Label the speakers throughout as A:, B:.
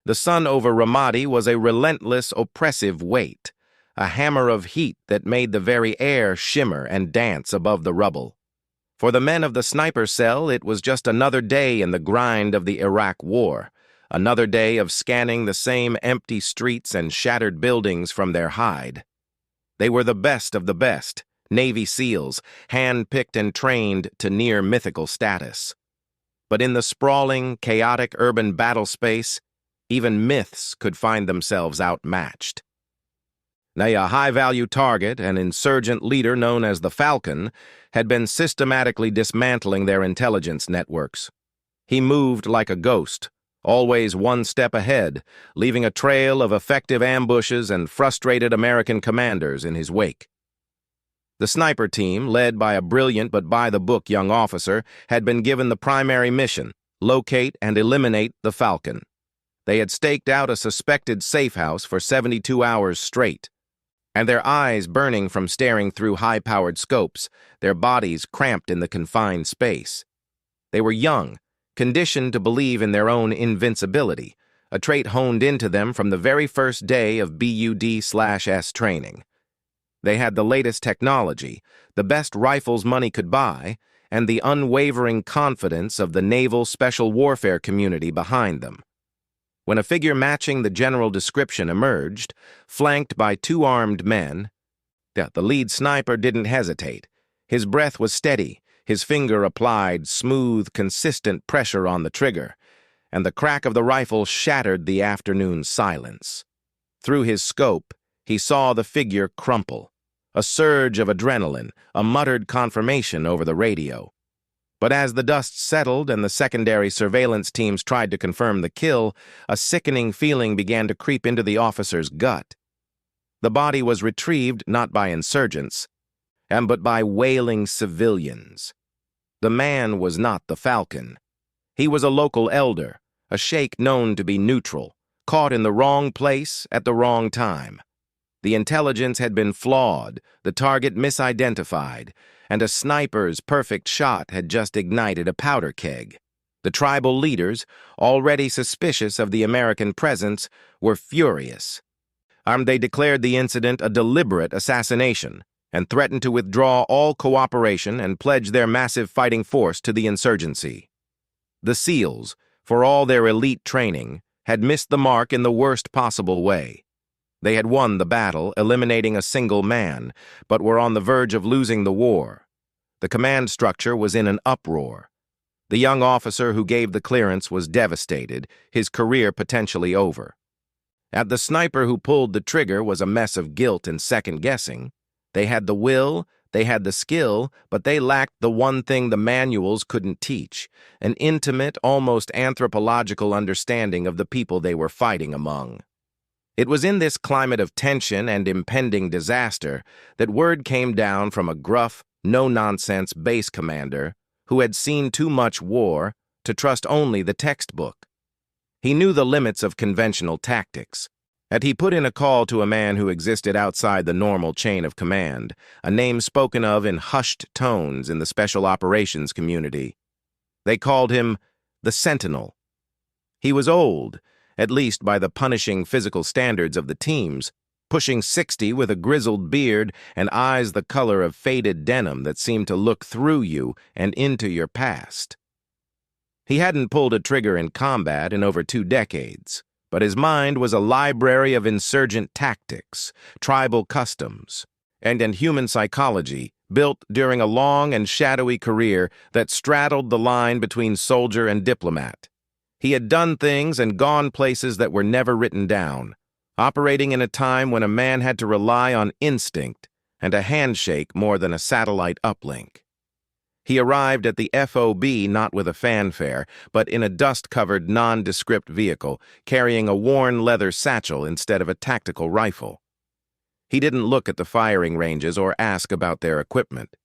A: The sun over Ramadi was a relentless, oppressive weight, a hammer of heat that made the very air shimmer and dance above the rubble. For the men of the sniper cell, it was just another day in the grind of the Iraq War, another day of scanning the same empty streets and shattered buildings from their hide. They were the best of the best, Navy SEALs, hand-picked and trained to near-mythical status. But in the sprawling, chaotic urban battle space, even myths could find themselves outmatched. Now, a high-value target, an insurgent leader known as the Falcon, had been systematically dismantling their intelligence networks. He moved like a ghost, always one step ahead, leaving a trail of effective ambushes and frustrated American commanders in his wake. The sniper team, led by a brilliant but by-the-book young officer, had been given the primary mission: locate and eliminate the Falcon. They had staked out a suspected safe house for 72 hours straight, and their eyes burning from staring through high-powered scopes, their bodies cramped in the confined space. They were young, conditioned to believe in their own invincibility, a trait honed into them from the very first day of BUD/S training. They had the latest technology, the best rifles money could buy, and the unwavering confidence of the naval special warfare community behind them. When a figure matching the general description emerged, flanked by two armed men, the lead sniper didn't hesitate. His breath was steady, his finger applied smooth, consistent pressure on the trigger, and the crack of the rifle shattered the afternoon silence. Through his scope, he saw the figure crumple, a surge of adrenaline, a muttered confirmation over the radio. But as the dust settled and the secondary surveillance teams tried to confirm the kill, a sickening feeling began to creep into the officer's gut. The body was retrieved not by insurgents, but by wailing civilians. The man was not the Falcon. He was a local elder, a sheikh known to be neutral, caught in the wrong place at the wrong time. The intelligence had been flawed, the target misidentified, and a sniper's perfect shot had just ignited a powder keg. The tribal leaders, already suspicious of the American presence, were furious. They declared the incident a deliberate assassination and threatened to withdraw all cooperation and pledge their massive fighting force to the insurgency. The SEALs, for all their elite training, had missed the mark in the worst possible way. They had won the battle, eliminating a single man, but were on the verge of losing the war. The command structure was in an uproar. The young officer who gave the clearance was devastated, his career potentially over. The sniper who pulled the trigger was a mess of guilt and second-guessing. They had the will, they had the skill, but they lacked the one thing the manuals couldn't teach: an intimate, almost anthropological understanding of the people they were fighting among. It was in this climate of tension and impending disaster that word came down from a gruff, no-nonsense base commander who had seen too much war to trust only the textbook. He knew the limits of conventional tactics, and he put in a call to a man who existed outside the normal chain of command, a name spoken of in hushed tones in the special operations community. They called him the Sentinel. He was old, at least by the punishing physical standards of the teams, pushing 60 with a grizzled beard and eyes the color of faded denim that seemed to look through you and into your past. He hadn't pulled a trigger in combat in over 2 decades, but his mind was a library of insurgent tactics, tribal customs, and human psychology built during a long and shadowy career that straddled the line between soldier and diplomat. He had done things and gone places that were never written down, operating in a time when a man had to rely on instinct and a handshake more than a satellite uplink. He arrived at the FOB not with a fanfare, but in a dust-covered, nondescript vehicle, carrying a worn leather satchel instead of a tactical rifle. He didn't look at the firing ranges or ask about their equipment.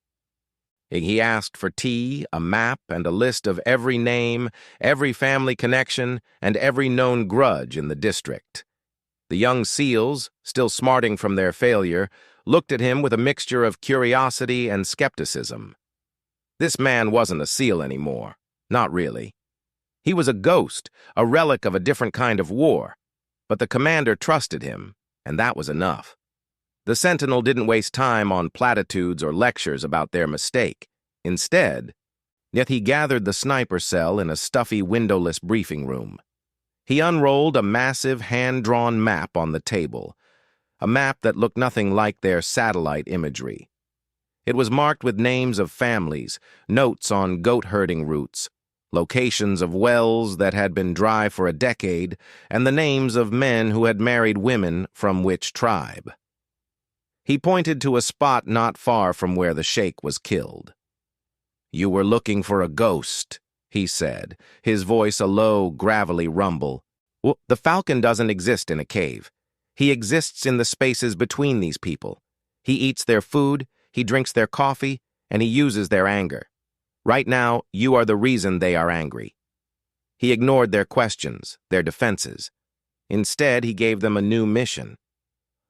A: He asked for tea, a map, and a list of every name, every family connection, and every known grudge in the district. The young SEALs, still smarting from their failure, looked at him with a mixture of curiosity and skepticism. This man wasn't a SEAL anymore. Not really. He was a ghost, a relic of a different kind of war. But the commander trusted him, and that was enough. The sentinel didn't waste time on platitudes or lectures about their mistake. Instead, yet he gathered the sniper cell in a stuffy, windowless briefing room. He unrolled a massive, hand-drawn map on the table, a map that looked nothing like their satellite imagery. It was marked with names of families, notes on goat-herding routes, locations of wells that had been dry for a decade, and the names of men who had married women from which tribe. He pointed to a spot not far from where the sheikh was killed. "You were looking for a ghost," he said, his voice a low, gravelly rumble. "Well, the falcon doesn't exist in a cave. He exists in the spaces between these people. He eats their food, he drinks their coffee, and he uses their anger. Right now, you are the reason they are angry." He ignored their questions, their defenses. Instead, he gave them a new mission,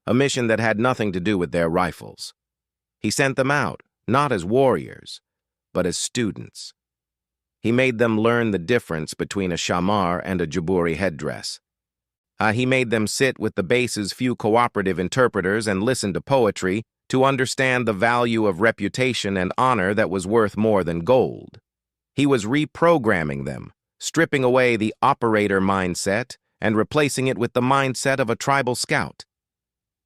A: a mission that had nothing to do with their rifles. He sent them out, not as warriors, but as students. He made them learn the difference between a shamar and a jaburi headdress. He made them sit with the base's few cooperative interpreters and listen to poetry to understand the value of reputation and honor that was worth more than gold. He was reprogramming them, stripping away the operator mindset and replacing it with the mindset of a tribal scout.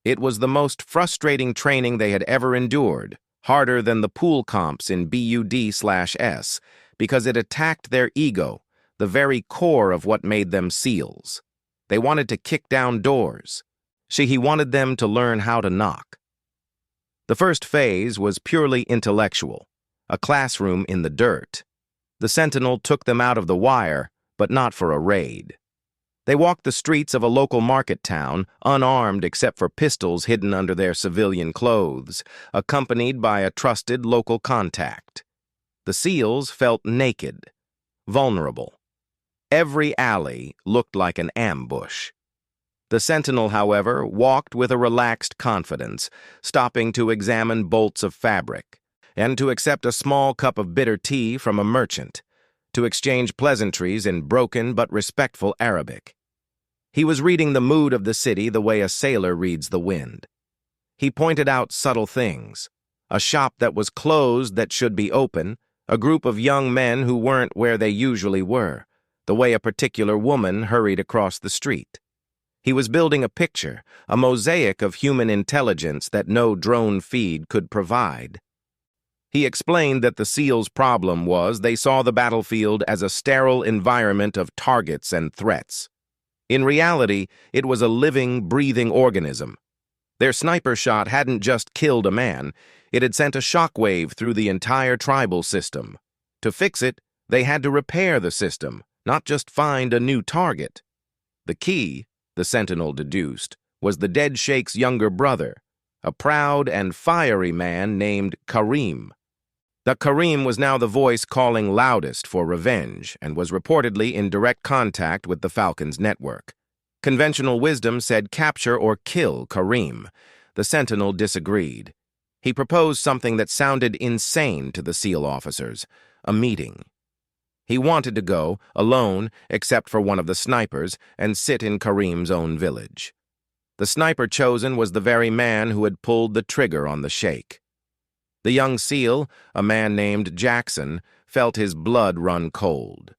A: It was the most frustrating training they had ever endured, harder than the pool comps in BUD/S, because it attacked their ego, the very core of what made them SEALs. They wanted to kick down doors. He wanted them to learn how to knock. The first phase was purely intellectual, a classroom in the dirt. The sentinel took them out of the wire, but not for a raid. They walked the streets of a local market town, unarmed except for pistols hidden under their civilian clothes, accompanied by a trusted local contact. The SEALs felt naked, vulnerable. Every alley looked like an ambush. The sentinel, however, walked with a relaxed confidence, stopping to examine bolts of fabric, and to accept a small cup of bitter tea from a merchant, to exchange pleasantries in broken but respectful Arabic. He was reading the mood of the city the way a sailor reads the wind. He pointed out subtle things, a shop that was closed that should be open, a group of young men who weren't where they usually were, the way a particular woman hurried across the street. He was building a picture, a mosaic of human intelligence that no drone feed could provide. He explained that the SEALs' problem was they saw the battlefield as a sterile environment of targets and threats. In reality, it was a living, breathing organism. Their sniper shot hadn't just killed a man, it had sent a shockwave through the entire tribal system. To fix it, they had to repair the system, not just find a new target. The key, the sentinel deduced, was the dead sheikh's younger brother, a proud and fiery man named Karim. The Karim was now the voice calling loudest for revenge and was reportedly in direct contact with the Falcon's network. Conventional wisdom said capture or kill Karim. The sentinel disagreed. He proposed something that sounded insane to the SEAL officers, a meeting. He wanted to go, alone, except for one of the snipers, and sit in Karim's own village. The sniper chosen was the very man who had pulled the trigger on the sheikh. The young SEAL, a man named Jackson, felt his blood run cold.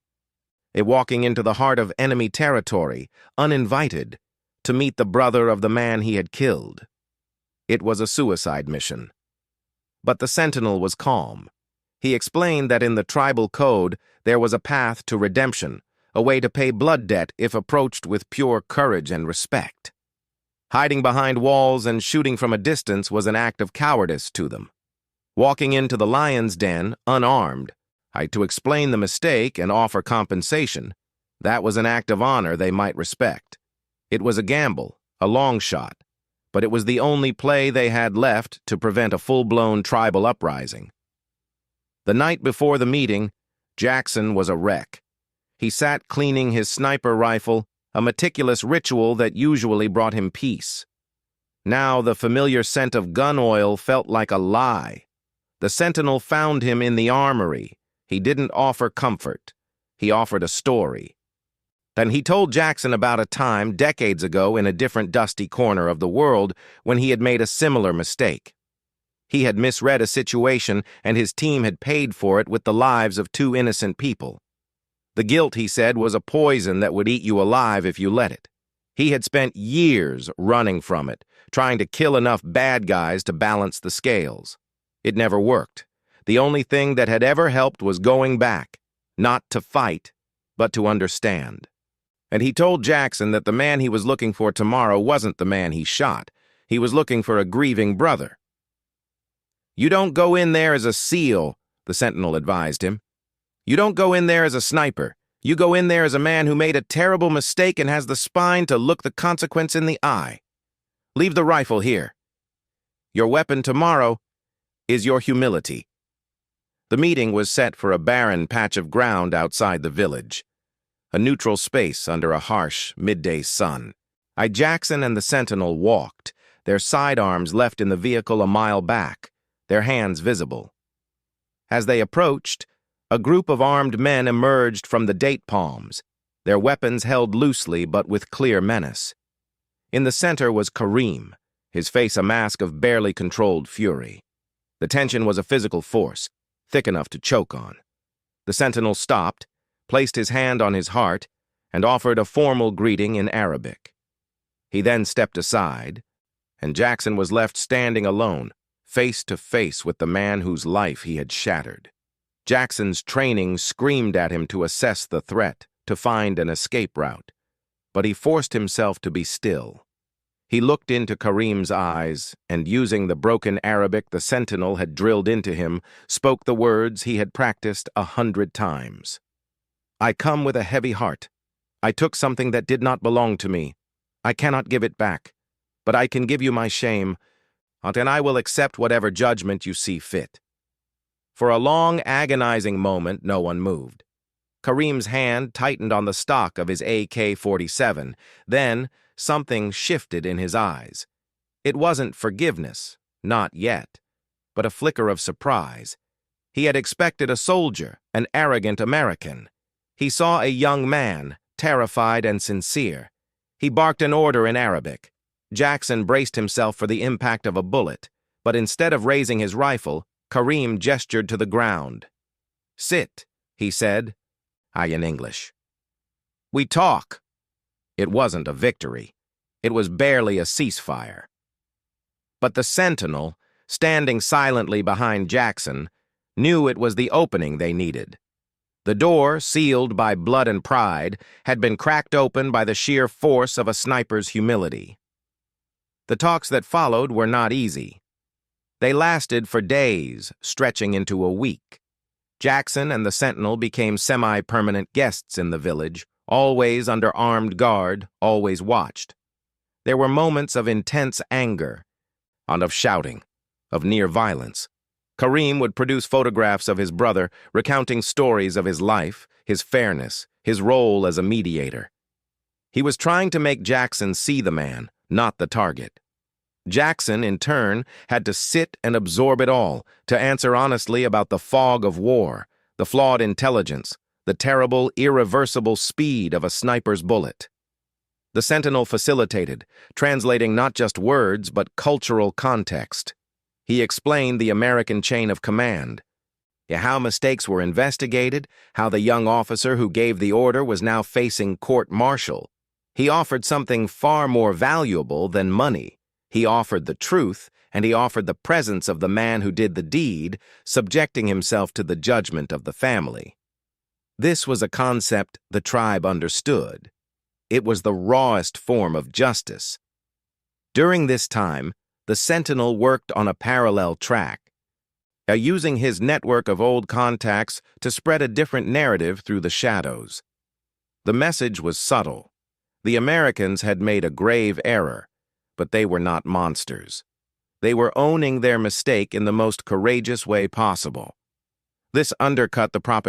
A: Walking into the heart of enemy territory, uninvited, to meet the brother of the man he had killed. It was a suicide mission. But the sentinel was calm. He explained that in the tribal code, there was a path to redemption, a way to pay blood debt if approached with pure courage and respect. Hiding behind walls and shooting from a distance was an act of cowardice to them. Walking into the lion's den, unarmed, to explain the mistake and offer compensation, that was an act of honor they might respect. It was a gamble, a long shot, but it was the only play they had left to prevent a full-blown tribal uprising. The night before the meeting, Jackson was a wreck. He sat cleaning his sniper rifle, a meticulous ritual that usually brought him peace. Now the familiar scent of gun oil felt like a lie. The sentinel found him in the armory. He didn't offer comfort. He offered a story. Then he told Jackson about a time decades ago in a different dusty corner of the world when he had made a similar mistake. He had misread a situation and his team had paid for it with the lives of two innocent people. The guilt, he said, was a poison that would eat you alive if you let it. He had spent years running from it, trying to kill enough bad guys to balance the scales. It never worked. The only thing that had ever helped was going back, not to fight, but to understand. And he told Jackson that the man he was looking for tomorrow wasn't the man he shot. He was looking for a grieving brother. "You don't go in there as a SEAL," the sentinel advised him. "You don't go in there as a sniper. You go in there as a man who made a terrible mistake and has the spine to look the consequence in the eye. Leave the rifle here. Your weapon tomorrow is your humility." The meeting was set for a barren patch of ground outside the village, a neutral space under a harsh midday sun. Jackson and the sentinel walked, their sidearms left in the vehicle a mile back, their hands visible. As they approached, a group of armed men emerged from the date palms, their weapons held loosely but with clear menace. In the center was Kareem, his face a mask of barely controlled fury. The tension was a physical force, thick enough to choke on. The sentinel stopped, placed his hand on his heart, and offered a formal greeting in Arabic. He then stepped aside, and Jackson was left standing alone, face to face with the man whose life he had shattered. Jackson's training screamed at him to assess the threat, to find an escape route, but he forced himself to be still. He looked into Kareem's eyes, and using the broken Arabic the sentinel had drilled into him, spoke the words he had practiced 100 times. "I come with a heavy heart. I took something that did not belong to me. I cannot give it back, but I can give you my shame, and I will accept whatever judgment you see fit." For a long, agonizing moment, no one moved. Kareem's hand tightened on the stock of his AK-47. Then, something shifted in his eyes. It wasn't forgiveness, not yet, but a flicker of surprise. He had expected a soldier, an arrogant American. He saw a young man, terrified and sincere. He barked an order in Arabic. Jackson braced himself for the impact of a bullet, but instead of raising his rifle, Kareem gestured to the ground. "Sit," he said, in English. "We talk." It wasn't a victory. It was barely a ceasefire. But the sentinel, standing silently behind Jackson, knew it was the opening they needed. The door, sealed by blood and pride, had been cracked open by the sheer force of a sniper's humility. The talks that followed were not easy. They lasted for days, stretching into a week. Jackson and the sentinel became semi-permanent guests in the village, always under armed guard, always watched. There were moments of intense anger, and of shouting, of near violence. Kareem would produce photographs of his brother, recounting stories of his life, his fairness, his role as a mediator. He was trying to make Jackson see the man, not the target. Jackson, in turn, had to sit and absorb it all, to answer honestly about the fog of war, the flawed intelligence, the terrible, irreversible speed of a sniper's bullet. The sentinel facilitated, translating not just words but cultural context. He explained the American chain of command, how mistakes were investigated, how the young officer who gave the order was now facing court-martial. He offered something far more valuable than money. He offered the truth, and he offered the presence of the man who did the deed, subjecting himself to the judgment of the family. This was a concept the tribe understood. It was the rawest form of justice. During this time, the sentinel worked on a parallel track, using his network of old contacts to spread a different narrative through the shadows. The message was subtle. The Americans had made a grave error, but they were not monsters. They were owning their mistake in the most courageous way possible. This undercut the propaganda